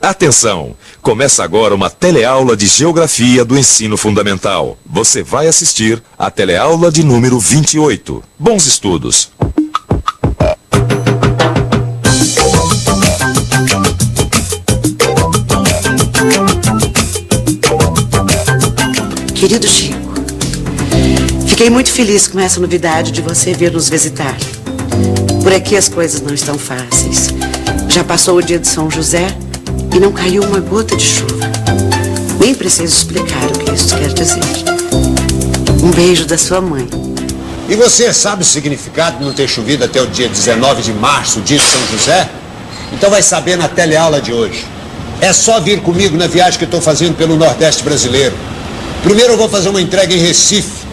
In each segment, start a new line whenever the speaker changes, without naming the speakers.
Atenção! Começa agora uma teleaula de Geografia do Ensino Fundamental. Você vai assistir a teleaula de número 28. Bons estudos!
Querido Chico, fiquei muito feliz com essa novidade de você vir nos visitar. Por aqui as coisas não estão fáceis. Já passou o dia de São José e não caiu uma gota de chuva. Nem preciso explicar o que isso quer dizer. Um beijo da sua mãe.
E você sabe o significado de não ter chovido até o dia 19 de março, o dia de São José? Então vai saber na teleaula de hoje. É só vir comigo na viagem que eu estou fazendo pelo Nordeste brasileiro. Primeiro eu vou fazer uma entrega em Recife.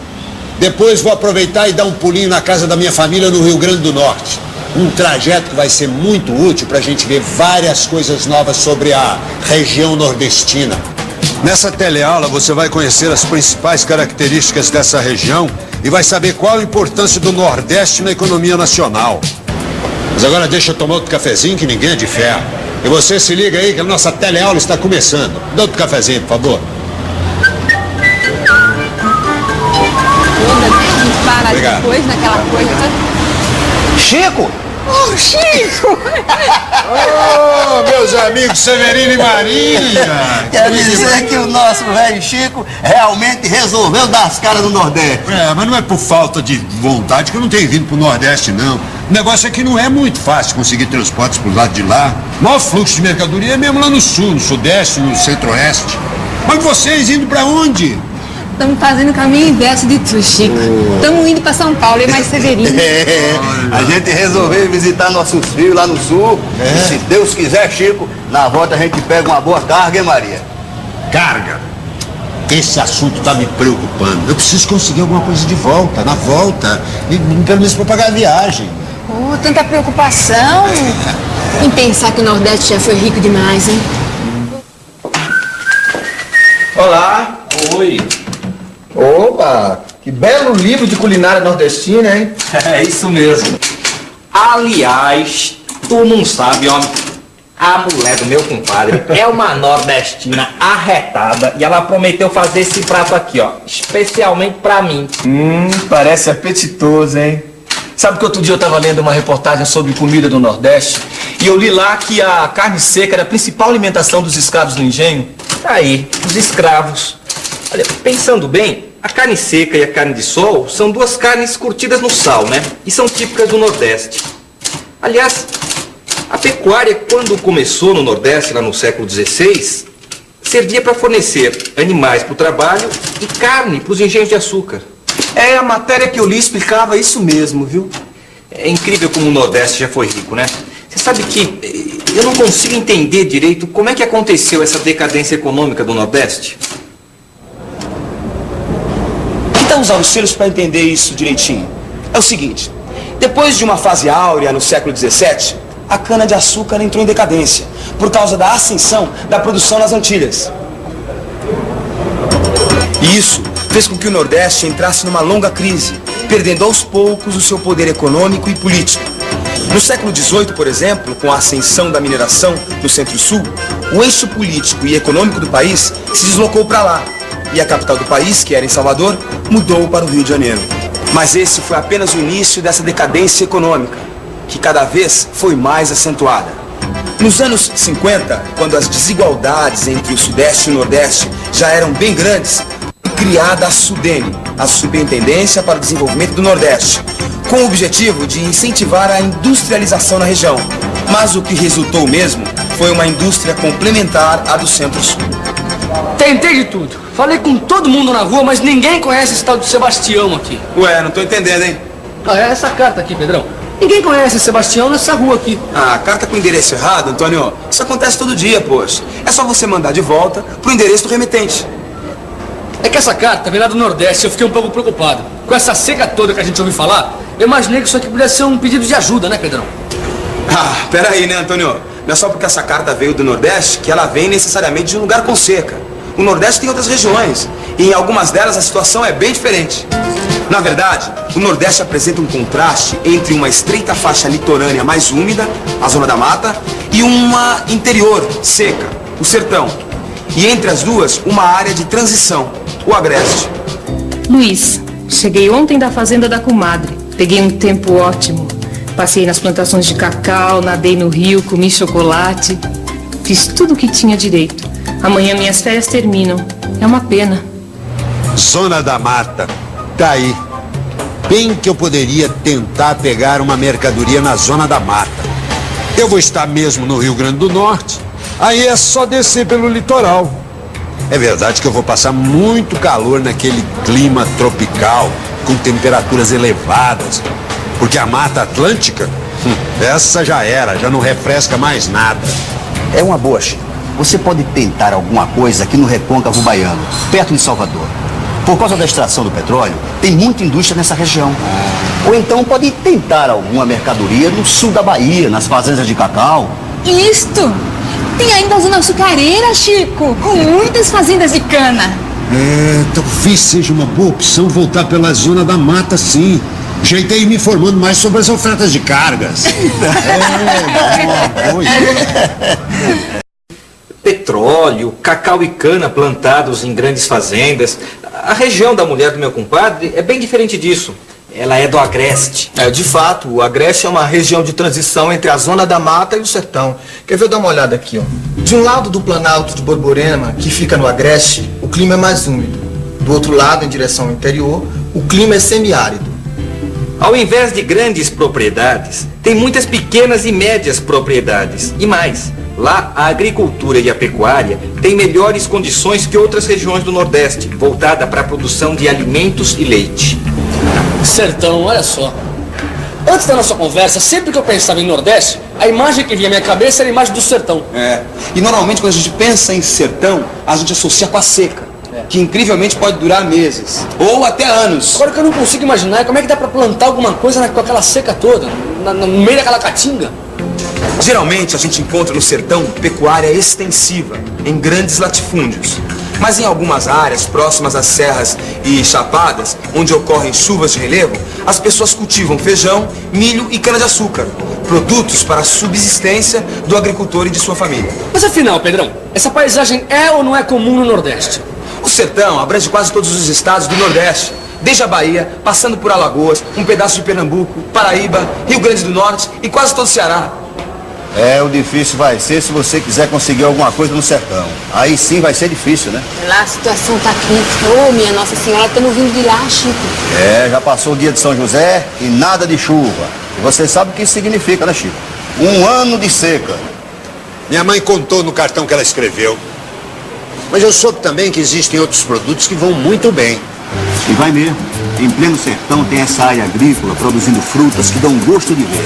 Depois vou aproveitar e dar um pulinho na casa da minha família no Rio Grande do Norte. Um trajeto que vai ser muito útil para a gente ver várias coisas novas sobre a região nordestina. Nessa teleaula você vai conhecer as principais características dessa região e vai saber qual a importância do Nordeste na economia nacional. Mas agora deixa eu tomar outro cafezinho que ninguém é de ferro. E você se liga aí que a nossa teleaula está começando. Dá outro cafezinho, por favor.
Para
Obrigado.
depois naquela coisa.
Chico!
Oh, Chico!
Oh, meus amigos Severino e Maria!
Quer dizer que o nosso velho Chico realmente resolveu dar as caras no Nordeste.
É, mas não é por falta de vontade que eu não tenho vindo pro Nordeste, não. O negócio é que não é muito fácil conseguir transportes pro lado de lá. O maior fluxo de mercadoria é mesmo lá no Sul, no Sudeste, no Centro-Oeste. Mas vocês indo pra onde?
Estamos fazendo o caminho inverso de tu, Chico. Estamos indo para São Paulo, e mais Severino.
A gente resolveu visitar nossos filhos lá no Sul. E se Deus quiser, Chico, na volta a gente pega uma boa carga, hein, Maria?
Carga. Esse assunto tá me preocupando. Eu preciso conseguir alguma coisa de volta, na volta. E pelo menos pra pagar a viagem.
Oh, tanta preocupação em pensar que o Nordeste já foi rico demais, hein?
Olá. Oi. Opa, que belo livro de culinária nordestina, hein?
É isso mesmo. Aliás, tu não sabe, homem. A mulher do meu compadre é uma nordestina arretada e ela prometeu fazer esse prato aqui, ó, especialmente pra mim.
Parece apetitoso, hein? Sabe que outro dia eu tava lendo uma reportagem sobre comida do Nordeste e eu li lá que a carne seca era a principal alimentação dos escravos no engenho?
Aí, os escravos. Olha, pensando bem, a carne seca e a carne de sol são duas carnes curtidas no sal, né? E são típicas do Nordeste. Aliás, a pecuária, quando começou no Nordeste, lá no século XVI, servia para fornecer animais para o trabalho e carne para os engenhos de açúcar.
É, a matéria que eu li explicava isso mesmo, viu?
É incrível como o Nordeste já foi rico, né? Você sabe que eu não consigo entender direito como é que aconteceu essa decadência econômica do Nordeste.
Tenta usar os selos para entender isso direitinho. É o seguinte, depois de uma fase áurea no século XVII, a cana-de-açúcar entrou em decadência por causa da ascensão da produção nas Antilhas. E isso fez com que o Nordeste entrasse numa longa crise, perdendo aos poucos o seu poder econômico e político. No século XVIII, por exemplo, com a ascensão da mineração no Centro-Sul, o eixo político e econômico do país se deslocou para lá, e a capital do país, que era em Salvador, mudou para o Rio de Janeiro. Mas esse foi apenas o início dessa decadência econômica, que cada vez foi mais acentuada. Nos anos 50, quando as desigualdades entre o Sudeste e o Nordeste já eram bem grandes, foi criada a SUDENE, a Superintendência para o Desenvolvimento do Nordeste, com o objetivo de incentivar a industrialização na região. Mas o que resultou mesmo foi uma indústria complementar à do Centro-Sul.
Tentei de tudo. Falei com todo mundo na rua, mas ninguém conhece esse tal de Sebastião aqui.
Ué, não tô entendendo, hein?
Ah, é essa carta aqui, Pedrão. Ninguém conhece Sebastião nessa rua aqui.
Ah, carta com endereço errado, Antônio? Isso acontece todo dia, poxa. É só você mandar de volta pro endereço do remetente.
É que essa carta vem lá do Nordeste, eu fiquei um pouco preocupado. Com essa seca toda que a gente ouviu falar, eu imaginei que isso aqui pudesse ser um pedido de ajuda, né, Pedrão?
Ah, peraí, né, Antônio? Não é só porque essa carta veio do Nordeste que ela vem necessariamente de um lugar com seca. O Nordeste tem outras regiões, e em algumas delas a situação é bem diferente. Na verdade, o Nordeste apresenta um contraste entre uma estreita faixa litorânea mais úmida, a Zona da Mata, e uma interior, seca, o Sertão. E entre as duas, uma área de transição, o Agreste.
Luiz, cheguei ontem da fazenda da comadre. Peguei um tempo ótimo. Passei nas plantações de cacau, nadei no rio, comi chocolate. Fiz tudo o que tinha direito. Amanhã minhas férias terminam. É uma pena.
Zona da Mata. Tá aí. Bem que eu poderia tentar pegar uma mercadoria na Zona da Mata. Eu vou estar mesmo no Rio Grande do Norte. Aí é só descer pelo litoral. É verdade que eu vou passar muito calor naquele clima tropical, com temperaturas elevadas. Porque a Mata Atlântica, essa já era, já não refresca mais nada.
É uma boa, Chico. Você pode tentar alguma coisa aqui no Recôncavo Baiano, perto de Salvador. Por causa da extração do petróleo, tem muita indústria nessa região. Ou então pode tentar alguma mercadoria no sul da Bahia, nas fazendas de cacau.
Isto! Tem ainda a zona açucareira, Chico, com muitas fazendas de cana.
Talvez seja uma boa opção voltar pela Zona da Mata, sim. Jeitei ir me informando mais sobre as ofertas de cargas.
Petróleo, cacau e cana plantados em grandes fazendas. A região da mulher do meu compadre é bem diferente disso. Ela é do Agreste.
De fato, o Agreste é uma região de transição entre a Zona da Mata e o Sertão. Quer ver? Dar uma olhada aqui, ó. De um lado do Planalto de Borborema, que fica no Agreste, o clima é mais úmido. Do outro lado, em direção ao interior, o clima é semiárido.
Ao invés de grandes propriedades, tem muitas pequenas e médias propriedades. E mais, lá a agricultura e a pecuária têm melhores condições que outras regiões do Nordeste, voltada para a produção de alimentos e leite.
Sertão, olha só. Antes da nossa conversa, sempre que eu pensava em Nordeste, a imagem que vinha à minha cabeça era a imagem do sertão.
E normalmente quando a gente pensa em sertão, a gente associa com a seca, que incrivelmente pode durar meses, ou até anos.
Agora o que eu não consigo imaginar é como é que dá pra plantar alguma coisa com aquela seca toda, no meio daquela caatinga.
Geralmente a gente encontra no sertão pecuária extensiva, em grandes latifúndios. Mas em algumas áreas próximas às serras e chapadas, onde ocorrem chuvas de relevo, as pessoas cultivam feijão, milho e cana-de-açúcar, produtos para a subsistência do agricultor e de sua família.
Mas afinal, Pedrão, essa paisagem é ou não é comum no Nordeste?
O sertão abrange quase todos os estados do Nordeste, desde a Bahia, passando por Alagoas, um pedaço de Pernambuco, Paraíba, Rio Grande do Norte e quase todo o Ceará.
O difícil vai ser se você quiser conseguir alguma coisa no sertão. Aí sim vai ser difícil, né?
Lá a situação tá crítica. Ô, minha Nossa Senhora, estamos vindo de lá, Chico.
Já passou o dia de São José e nada de chuva. E você sabe o que isso significa, né, Chico? Um ano de seca.
Minha mãe contou no cartão que ela escreveu. Mas eu soube também que existem outros produtos que vão muito bem.
E vai mesmo. Em pleno sertão tem essa área agrícola produzindo frutas que dão gosto de ver.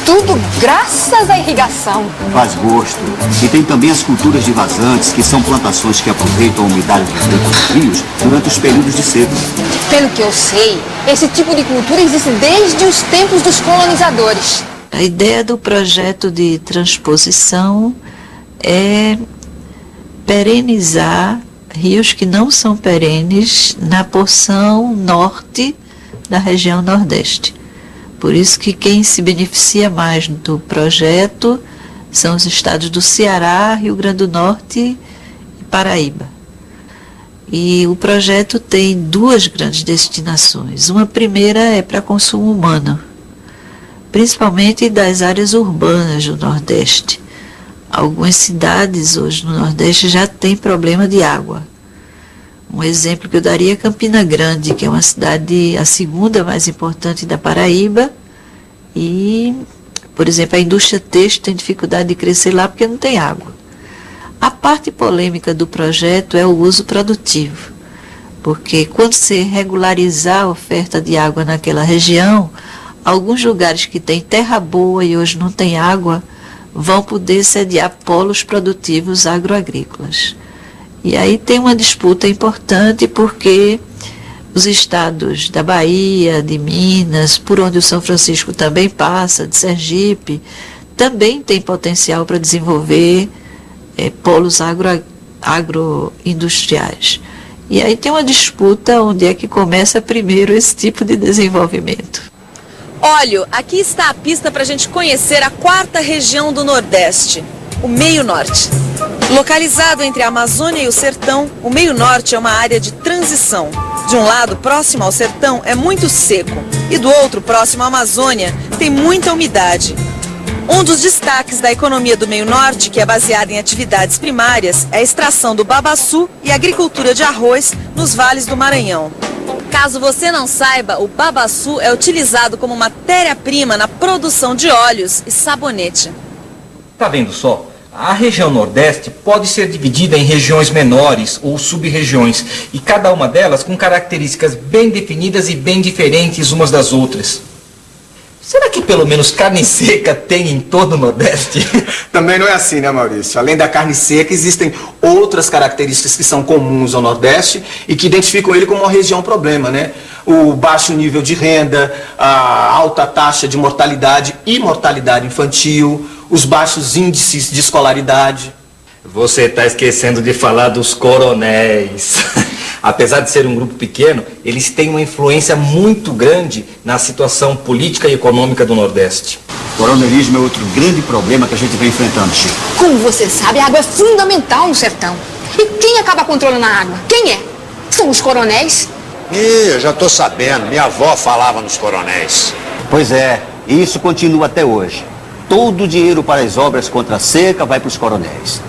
Tudo graças à irrigação.
Faz gosto. E tem também as culturas de vazantes, que são plantações que aproveitam a umidade dos rios durante os períodos de seca.
Pelo que eu sei, esse tipo de cultura existe desde os tempos dos colonizadores.
A ideia do projeto de transposição é perenizar rios que não são perenes na porção norte da região Nordeste. Por isso que quem se beneficia mais do projeto são os estados do Ceará, Rio Grande do Norte e Paraíba. E o projeto tem duas grandes destinações. Uma primeira é para consumo humano, principalmente das áreas urbanas do Nordeste. Algumas cidades hoje no Nordeste já têm problema de água. Um exemplo que eu daria é Campina Grande, que é uma cidade, a segunda mais importante da Paraíba. E, por exemplo, a indústria têxtil tem dificuldade de crescer lá porque não tem água. A parte polêmica do projeto é o uso produtivo, porque quando se regularizar a oferta de água naquela região, alguns lugares que têm terra boa e hoje não tem água, vão poder sediar polos produtivos agroagrícolas. E aí tem uma disputa importante porque os estados da Bahia, de Minas, por onde o São Francisco também passa, de Sergipe, também tem potencial para desenvolver polos agroindustriais. E aí tem uma disputa onde é que começa primeiro esse tipo de desenvolvimento.
Olha, aqui está a pista para a gente conhecer a 4ª região do Nordeste, o Meio Norte. Localizado entre a Amazônia e o Sertão, o Meio Norte é uma área de transição. De um lado, próximo ao sertão, é muito seco, e do outro, próximo à Amazônia, tem muita umidade. Um dos destaques da economia do Meio Norte, que é baseada em atividades primárias, é a extração do babaçu e a agricultura de arroz nos vales do Maranhão. Caso você não saiba, o babaçu é utilizado como matéria-prima na produção de óleos e sabonete.
Tá vendo só? A região Nordeste pode ser dividida em regiões menores ou sub-regiões, e cada uma delas com características bem definidas e bem diferentes umas das outras. Será que pelo menos carne seca tem em todo o Nordeste?
Também não é assim, né, Maurício? Além da carne seca, existem outras características que são comuns ao Nordeste e que identificam ele como uma região problema, né? O baixo nível de renda, a alta taxa de mortalidade e mortalidade infantil, os baixos índices de escolaridade.
Você está esquecendo de falar dos coronéis. Apesar de ser um grupo pequeno, eles têm uma influência muito grande na situação política e econômica do Nordeste.
O coronelismo é outro grande problema que a gente vem enfrentando, Chico.
Como você sabe, a água é fundamental no sertão. E quem acaba controlando a água? Quem é? São os coronéis.
Eu já tô sabendo, minha avó falava nos coronéis.
Pois é, e isso continua até hoje. Todo o dinheiro para as obras contra a seca vai para os coronéis.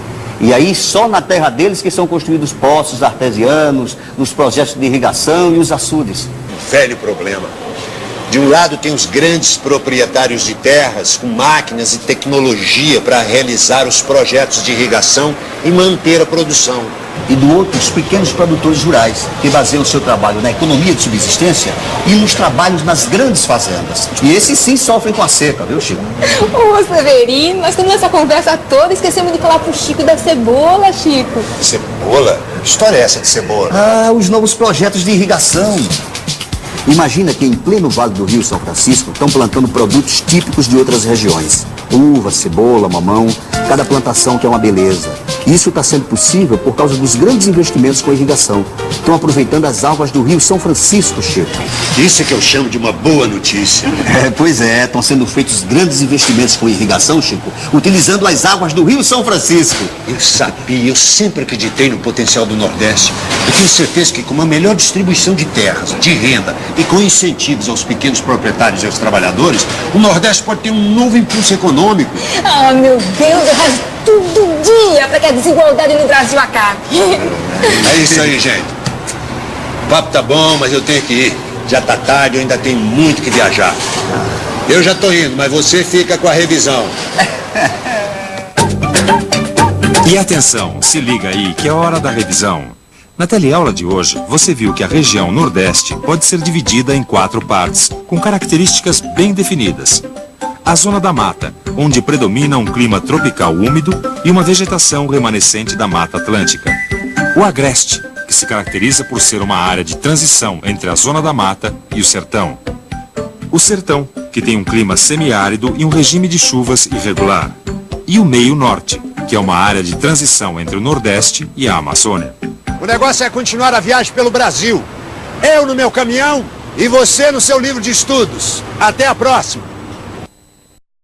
E aí só na terra deles que são construídos poços artesianos, nos projetos de irrigação e os açudes.
Um velho problema. De um lado tem os grandes proprietários de terras com máquinas e tecnologia para realizar os projetos de irrigação e manter a produção.
E do outro, os pequenos produtores rurais, que baseiam o seu trabalho na economia de subsistência e nos trabalhos nas grandes fazendas. E esses sim sofrem com a seca, viu, Chico?
Ô, Severino, nós estamos nessa conversa toda e esquecemos de falar pro Chico da cebola, Chico.
Cebola? Que história é essa de cebola?
Ah, os novos projetos de irrigação. Imagina que em pleno Vale do Rio São Francisco estão plantando produtos típicos de outras regiões. Uva, cebola, mamão, cada plantação que é uma beleza. Isso está sendo possível por causa dos grandes investimentos com a irrigação. Estão aproveitando as águas do Rio São Francisco, Chico.
Isso é que eu chamo de uma boa notícia.
Pois é, estão sendo feitos grandes investimentos com irrigação, Chico, utilizando as águas do Rio São Francisco.
Eu sabia, eu sempre acreditei no potencial do Nordeste. Eu tenho certeza que com uma melhor distribuição de terras, de renda e com incentivos aos pequenos proprietários e aos trabalhadores, o Nordeste pode ter um novo impulso econômico.
Ah, meu Deus, eu rezo todo dia para que a desigualdade no Brasil acabe.
É isso aí, gente. O papo tá bom, mas eu tenho que ir. Já tá tarde, eu ainda tenho muito que viajar. Eu já tô indo, mas você fica com a revisão.
E atenção, se liga aí que é hora da revisão. Na teleaula de hoje, você viu que a região Nordeste pode ser dividida em 4 partes, com características bem definidas. A zona da mata, onde predomina um clima tropical úmido e uma vegetação remanescente da Mata Atlântica. O agreste, que se caracteriza por ser uma área de transição entre a zona da mata e o sertão. O sertão, que tem um clima semiárido e um regime de chuvas irregular. E o meio norte, que é uma área de transição entre o Nordeste e a Amazônia.
O negócio é continuar a viagem pelo Brasil. Eu no meu caminhão e você no seu livro de estudos. Até a próxima.